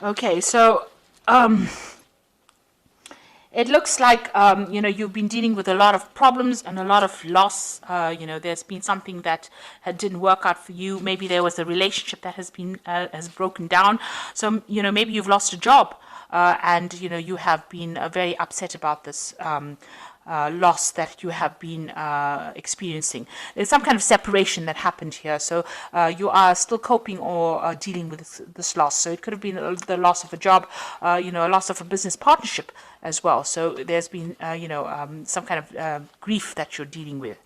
Okay, so it looks like you've been dealing with a lot of problems and a lot of loss. There's been something that didn't work out for you. Maybe there was a relationship that has broken down. So maybe you've lost a job, and you have been very upset about this. Loss that you have been experiencing. There's some kind of separation that happened here. So you are still coping or dealing with this loss. So it could have been the loss of a job, a loss of a business partnership as well. So there's been, some kind of grief that you're dealing with.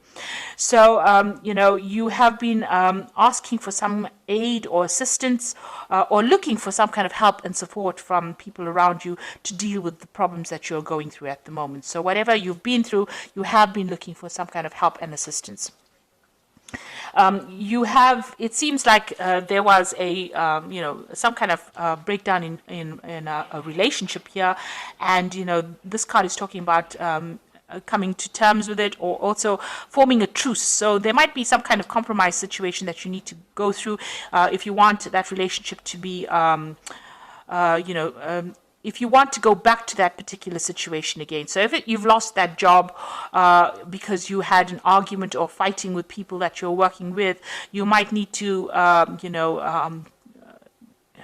So, you have been asking for some aid or assistance or looking for some kind of help and support from people around you to deal with the problems that you're going through at the moment. So, whatever you've been through, you have been looking for some kind of help and assistance. It seems like there was some kind of breakdown in a relationship here. And, this card is talking about coming to terms with it or also forming a truce. So there might be some kind of compromise situation that you need to go through if you want that relationship to be, if you want to go back to that particular situation again. So if you've lost that job because you had an argument or fighting with people that you're working with, you might need to,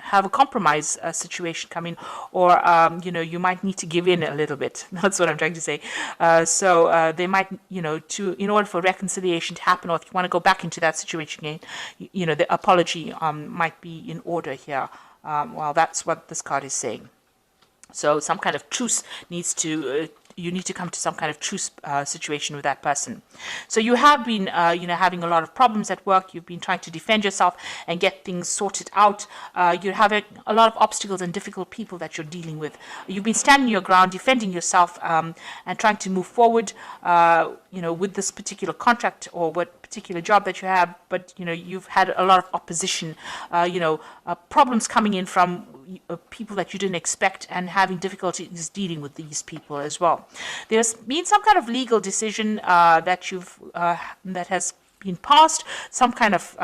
have a compromise situation come in, or you might need to give in a little bit. That's what I'm trying to say. So they might, in order for reconciliation to happen, or if you want to go back into that situation again, the apology might be in order here. Well, that's what this card is saying. So some kind of truce needs to, you need to come to some kind of truce situation with that person. So you have been, having a lot of problems at work. You've been trying to defend yourself and get things sorted out. You're having a lot of obstacles and difficult people that you're dealing with. You've been standing your ground, defending yourself, and trying to move forward, with this particular contract or what particular job that you have. But, you've had a lot of opposition, problems coming in from people that you didn't expect, and having difficulties dealing with these people as well. There's been some kind of legal decision that has been passed, some kind of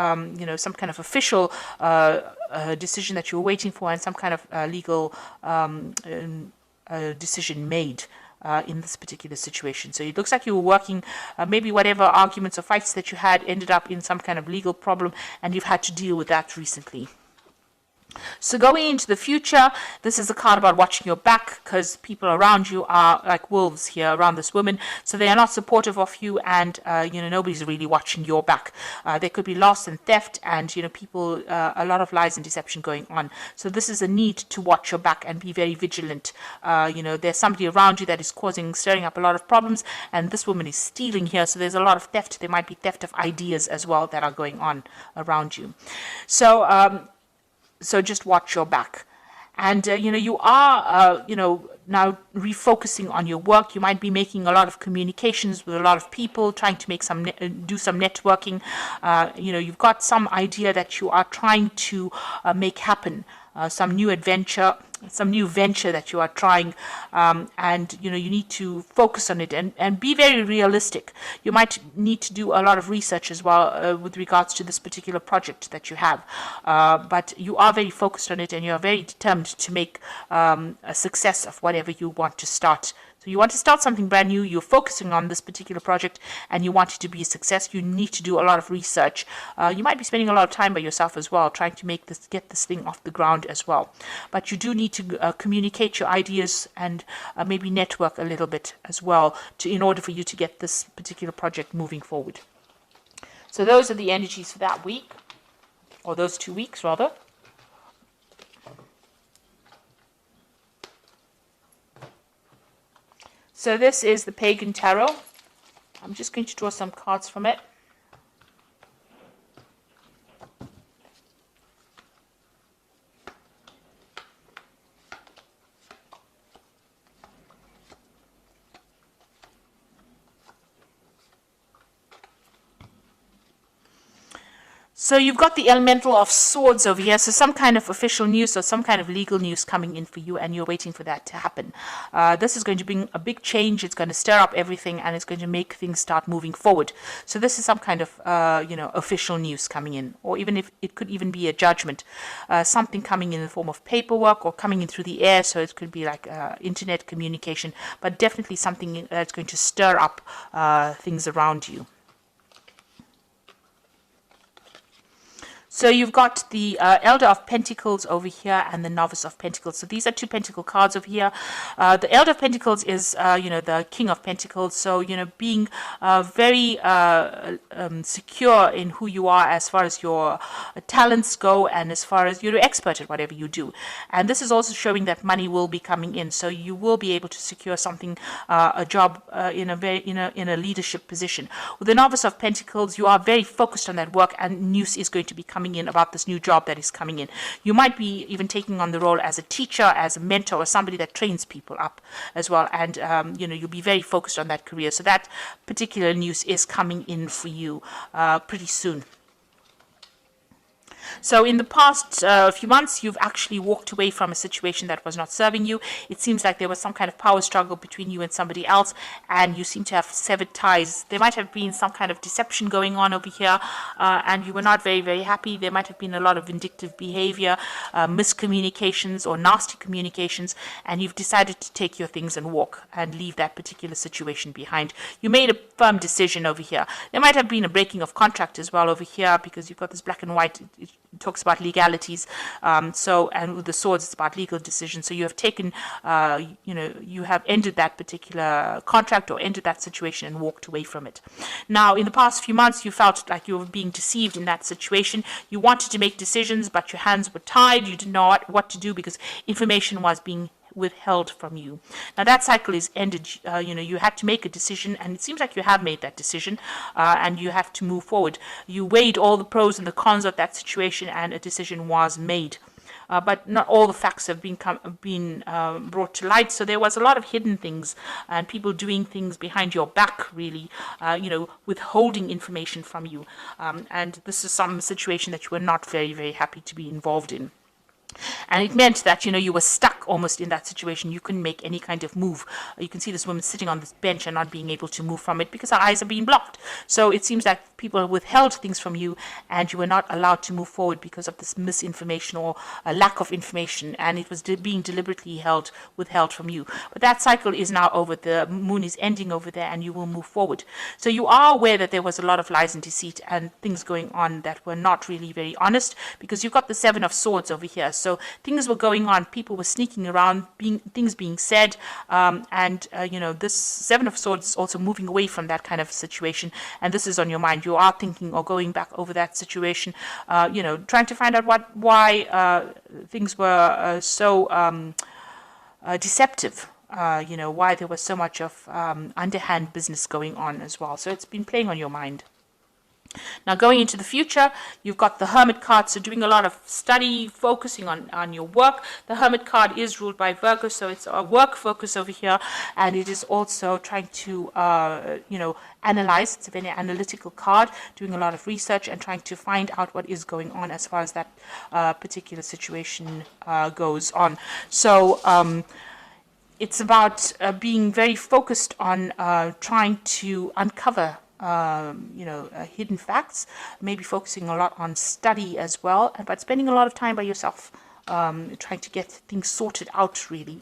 official decision that you're waiting for, and some kind of legal decision made in this particular situation. So it looks like you were working, maybe whatever arguments or fights that you had ended up in some kind of legal problem, and you've had to deal with that recently. So going into the future, this is a card about watching your back, because people around you are like wolves here around this woman. So they are not supportive of you, and nobody's really watching your back. There could be loss and theft, and people, a lot of lies and deception going on. So this is a need to watch your back and be very vigilant. There's somebody around you that is stirring up a lot of problems, and this woman is stealing here. So there's a lot of theft. There might be theft of ideas as well that are going on around you. So just watch your back. And, you are, now refocusing on your work. You might be making a lot of communications with a lot of people, trying to make do some networking. You've got some idea that you are trying to make happen. Some new venture that you are trying, and you need to focus on it and be very realistic. You might need to do a lot of research as well with regards to this particular project that you have, but you are very focused on it, and you are very determined to make a success of whatever you want to start. So you want to start something brand new, you're focusing on this particular project, and you want it to be a success. You need to do a lot of research. You might be spending a lot of time by yourself as well, trying to get this thing off the ground as well. But you do need to communicate your ideas and maybe network a little bit as well in order for you to get this particular project moving forward. So those are the energies for that week, or those 2 weeks rather. So this is the Pagan Tarot. I'm just going to draw some cards from it. So you've got the elemental of swords over here. So some kind of official news or some kind of legal news coming in for you, and you're waiting for that to happen. This is going to bring a big change. It's going to stir up everything, and it's going to make things start moving forward. So this is some kind of official news coming in, or even if it could even be a judgment, something coming in the form of paperwork or coming in through the air. So it could be like internet communication, but definitely something that's going to stir up things around you. So you've got the Elder of Pentacles over here and the Novice of Pentacles. So these are two Pentacle cards over here. The Elder of Pentacles is, the King of Pentacles. So, being very secure in who you are as far as your talents go and as far as you're an expert at whatever you do. And this is also showing that money will be coming in. So you will be able to secure something, a job in a leadership position. With the Novice of Pentacles, you are very focused on that work, and news is going to be coming in about this new job that is coming in. You might be even taking on the role as a teacher, as a mentor, or somebody that trains people up as well. And, you'll be very focused on that career. So that particular news is coming in for you pretty soon. So in the past few months, you've actually walked away from a situation that was not serving you. It seems like there was some kind of power struggle between you and somebody else, and you seem to have severed ties. There might have been some kind of deception going on over here, and you were not very, very happy. There might have been a lot of vindictive behavior, miscommunications or nasty communications, and you've decided to take your things and walk and leave that particular situation behind. You made a firm decision over here. There might have been a breaking of contract as well over here, because you've got this black and white. It talks about legalities. And with the swords, it's about legal decisions. So you have taken, you have ended that particular contract or ended that situation and walked away from it. Now, in the past few months, you felt like you were being deceived in that situation. You wanted to make decisions, but your hands were tied. You didn't know what to do because information was being withheld from you. Now that cycle is ended. You had to make a decision, and it seems like you have made that decision, and you have to move forward. You weighed all the pros and the cons of that situation, and a decision was made. But not all the facts have been brought to light. So there was a lot of hidden things and people doing things behind your back, really, withholding information from you. And this is some situation that you were not very, very happy to be involved in. And it meant that, you were stuck almost in that situation. You couldn't make any kind of move. You can see this woman sitting on this bench and not being able to move from it because her eyes are being blocked. So it seems like people withheld things from you, and you were not allowed to move forward because of this misinformation or a lack of information, and it was being deliberately withheld from you. But that cycle is now over. The moon is ending over there, and you will move forward. So you are aware that there was a lot of lies and deceit and things going on that were not really very honest, because you've got the Seven of Swords over here. So things were going on, people were sneaking around, things being said, this Seven of Swords is also moving away from that kind of situation, and this is on your mind. You are thinking or going back over that situation, trying to find out why things were so deceptive. Why there was so much of underhand business going on as well. So it's been playing on your mind. Now, going into the future, you've got the Hermit card, so doing a lot of study, focusing on your work. The Hermit card is ruled by Virgo, so it's a work focus over here, and it is also trying to, analyze. It's a very analytical card, doing a lot of research and trying to find out what is going on as far as that particular situation goes on. So, it's about being very focused on trying to uncover hidden facts, maybe focusing a lot on study as well, but spending a lot of time by yourself, trying to get things sorted out, really.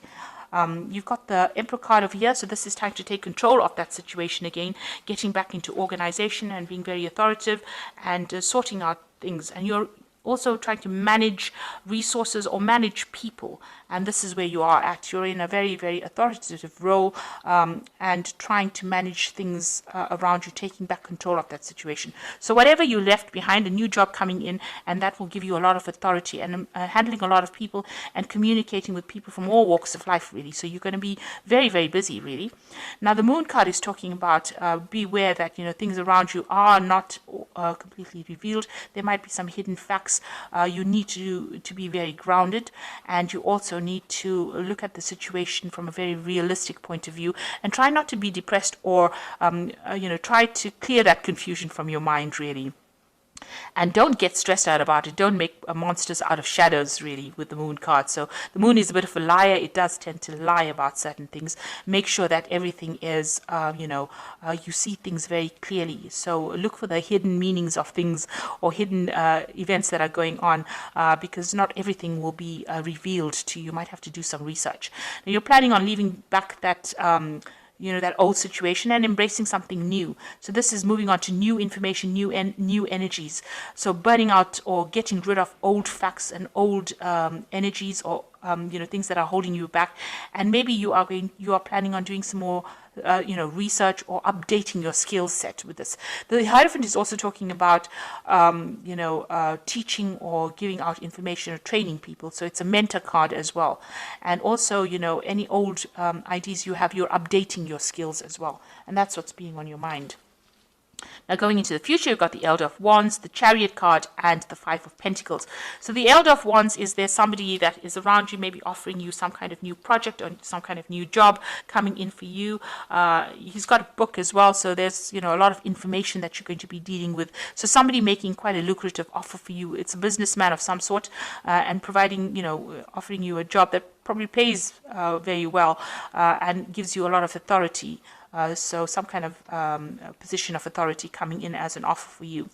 You've got the Emperor card over here, so this is time to take control of that situation again, getting back into organization and being very authoritative and sorting out things. And you're also trying to manage resources or manage people, and this is where you are at. You're in a very, very authoritative role, and trying to manage things around you, taking back control of that situation. So whatever you left behind, a new job coming in, and that will give you a lot of authority, and handling a lot of people and communicating with people from all walks of life, really. So you're going to be very, very busy, really. Now the Moon card is talking about beware that things around you are not completely revealed. There might be some hidden facts. You need to be very grounded, and you also need to look at the situation from a very realistic point of view, and try not to be depressed or try to clear that confusion from your mind, really. And don't get stressed out about it. Don't make monsters out of shadows, really, with the moon card. So the moon is a bit of a liar. It does tend to lie about certain things. Make sure that everything is, you see things very clearly. So look for the hidden meanings of things or hidden events that are going on, because not everything will be revealed to you. You might have to do some research. Now, you're planning on leaving back that that old situation and embracing something new. So this is moving on to new information, new energies. So burning out or getting rid of old facts and old energies, or things that are holding you back. And maybe you are planning on doing some more research or updating your skill set with this. The Hierophant is also talking about, teaching or giving out information or training people. So it's a mentor card as well. And also, any old ideas you have, you're updating your skills as well. And that's what's being on your mind. Now, going into the future, you've got the Elder of Wands, the Chariot card, and the Five of Pentacles. So the Elder of Wands is there somebody that is around you, maybe offering you some kind of new project or some kind of new job coming in for you. He's got a book as well, so there's a lot of information that you're going to be dealing with. So somebody making quite a lucrative offer for you. It's a businessman of some sort, and providing, offering you a job that probably pays very well and gives you a lot of authority. So some kind of position of authority coming in as an offer for you.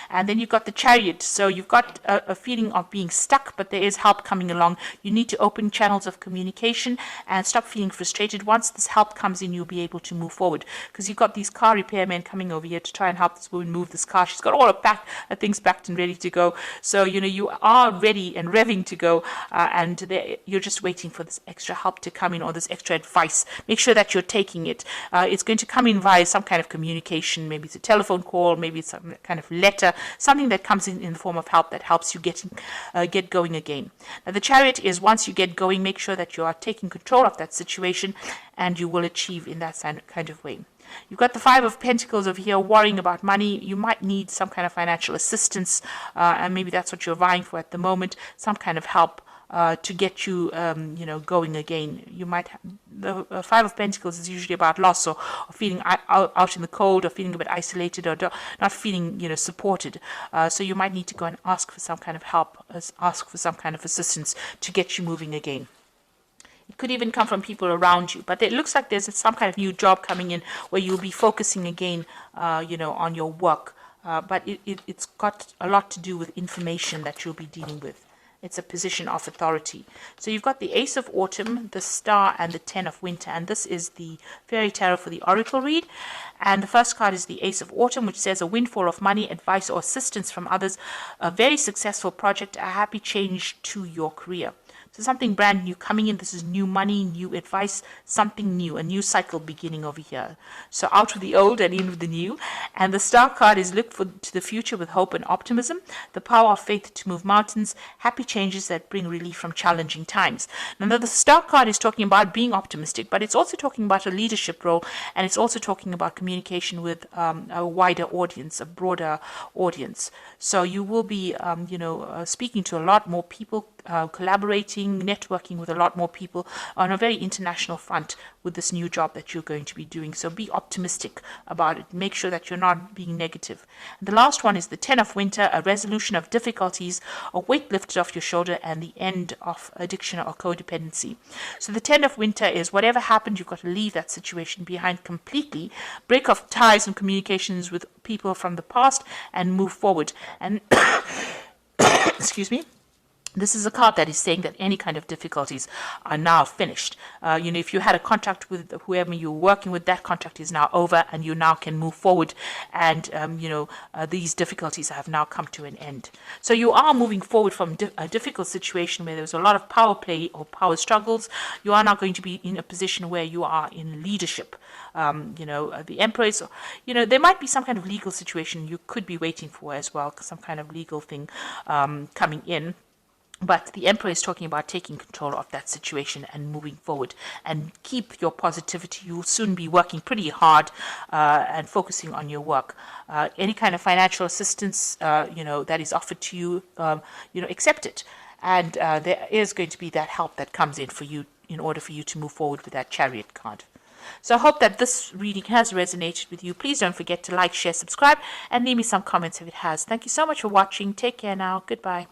And then you've got the Chariot. So you've got a feeling of being stuck, but there is help coming along. You need to open channels of communication and stop feeling frustrated. Once this help comes in, you'll be able to move forward, because you've got these car repairmen coming over here to try and help this woman move this car. She's got all her things packed and ready to go. So, you are ready and revving to go, and you're just waiting for this extra help to come in, or this extra advice. Make sure that you're taking it. It's going to come in via some kind of communication. Maybe it's a telephone call, maybe it's some kind of letter, something that comes in the form of help that helps you get going again. Now, the Chariot is, once you get going, make sure that you are taking control of that situation, and you will achieve in that kind of way. You've got the Five of Pentacles over here, worrying about money. You might need some kind of financial assistance, and maybe that's what you're vying for at the moment, some kind of help to get you, going again. You might the Five of Pentacles is usually about loss, or feeling out in the cold, or feeling a bit isolated, or not feeling, supported. So you might need to go and ask for some kind of help, ask for some kind of assistance to get you moving again. It could even come from people around you, but it looks like there's some kind of new job coming in where you'll be focusing again, on your work. But it's got a lot to do with information that you'll be dealing with. It's a position of authority. So you've got the Ace of Autumn, the Star, and the Ten of Winter. And this is the Fairy Tarot for the Oracle read. And the first card is the Ace of Autumn, which says a windfall of money, advice, or assistance from others, a very successful project, a happy change to your career. So something brand new coming in. This is new money, new advice, something new, a new cycle beginning over here. So out with the old and in with the new. And the Star card is look to the future with hope and optimism, the power of faith to move mountains, happy changes that bring relief from challenging times. Now, the Star card is talking about being optimistic, but it's also talking about a leadership role, and it's also talking about communication with a wider audience, a broader audience. So you will be, speaking to a lot more people, collaborating, networking with a lot more people on a very international front with this new job that you're going to be doing. So be optimistic about it. Make sure that you're not being negative. And the last one is the Ten of Winter, a resolution of difficulties, a weight lifted off your shoulder, and the end of addiction or codependency. So the Ten of Winter is whatever happened, you've got to leave that situation behind completely, break off ties and communications with people from the past, and move forward. And excuse me. This is a card that is saying that any kind of difficulties are now finished. If you had a contract with whoever you were working with, that contract is now over, and you now can move forward. And, these difficulties have now come to an end. So you are moving forward from a difficult situation where there was a lot of power play or power struggles. You are now going to be in a position where you are in leadership. The Empress, there might be some kind of legal situation you could be waiting for as well, some kind of legal thing coming in. But the Emperor is talking about taking control of that situation and moving forward, and keep your positivity. You'll soon be working pretty hard and focusing on your work. Any kind of financial assistance, that is offered to you, accept it. And there is going to be that help that comes in for you in order for you to move forward with that Chariot card. So I hope that this reading has resonated with you. Please don't forget to like, share, subscribe, and leave me some comments if it has. Thank you so much for watching. Take care now. Goodbye.